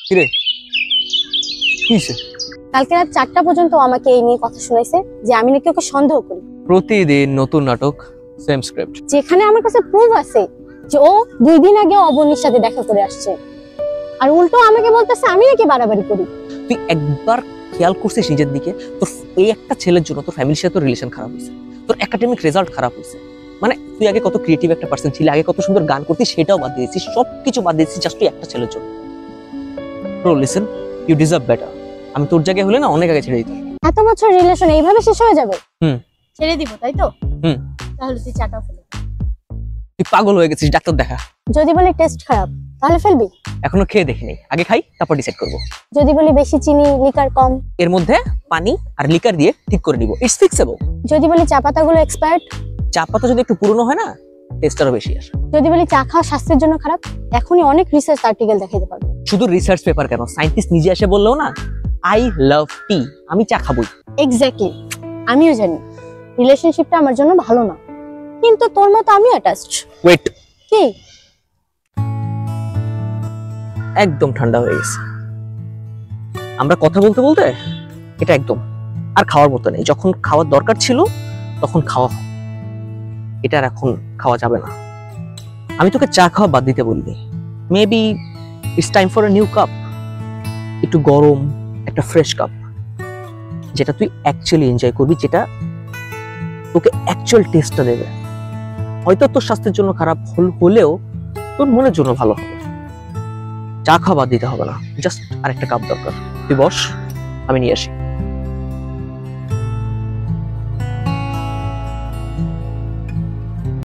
কিরে কিসে? কালকে রাত 4টা পর্যন্ত আমাকে এই নিয়ে কথা শুনাইছে যে আমি নাকি ওকে সন্দেহ করি। প্রতিদিন নতুন নাটক, সেম স্ক্রিপ্ট। যেখানে আমার কাছে প্রুফ আছে যে ও 2 দিন আগে অবনীর সাথে দেখা করে আসছে, আর উল্টো আমাকে বলতেছে আমি নাকি বাড়াবাড়ি করি। তুই একবার খেয়াল করছিস নিজের দিকে? তোর এই একটা ছেলের জন্য তোর ফ্যামিলির সাথে তোর রিলেশন খারাপ হয়েছে, তোর একাডেমিক রেজাল্ট খারাপ হয়েছে। মানে তুই আগে কত ক্রিয়েটিভ একটা পার্সন ছিলি, আগে কত সুন্দর গান করতিস, সেটাও বাদ দিয়েছিস, সবকিছু বাদ দিয়েছিস জাস্ট তুই একটা ছেলের জন্য। Bro listen, you deserve better. আমি তোর জায়গায় হলে না অনেক আগে ছেড়ে দিতাম। এত বছর রিলেশন এইভাবে শেষ হয়ে যাবে? ছেড়ে দিব, তাই তো? তাহলে তুই চাটা ফেলে। তুই পাগল হয়ে গেছিস, ডাক্তার দেখা। যদি বলি টেস্ট খারাপ তাহলে ফেলবি? এখনো খেয়ে দেখিনি, আগে খাই তারপর ডিসাইড করব। যদি বলি বেশি চিনি, লিকার কম? এর মধ্যে পানি আর লিকার দিয়ে ঠিক করে নিব, ইটস ফিক্সেবল। যদি বলি চা পাতাগুলো এক্সপায়ার্ড? চা পাতা যদি একটু পুরনো হয় না, টেস্ট আরো বেশি আসে। যদি বলি চা খাওয়া স্বাস্থ্যের জন্য খারাপ? এখনই অনেক রিসার্চ আর্টিকেল দেখাতে পারবো। শুধু রিসার্চ পেপার কেন, সায়েন্টিস্ট নিজে এসে বললেও না আই লাভ টি, আমি চা খাবই। এক্স্যাক্টলি, আমিও জানি রিলেশনশিপটা আমার জন্য ভালো না, কিন্তু তোর মতো আমি অ্যাটাচড। ওয়েট, কি? একদম ঠান্ডা হয়ে গেছে। আমরা কথা বলতে বলতে এটা একদম আর খাওয়ার মতো নেই। যখন খাওয়ার দরকার ছিল তখন খাওয়া হয়, এটা আর এখন খাওয়া যাবে না। আমি তোকে চা খাওয়া বাদ দিতে বলিনি, maybe it's time for a new cup. একটু গরম একটা ফ্রেশ কাপ, যেটা তুই অ্যাকচুয়ালি এনজয় করবি, যেটা তোকে অ্যাকচুয়াল টেস্টটা দেবে। হয়তো তোর স্বাস্থ্যের জন্য খারাপ হলেও তোর মনের জন্য ভালো হবে। চা খাওয়া বাদ দিতে হবে না, জাস্ট আরেকটা কাপ দরকার। তুই বস, আমি নিয়ে আসি।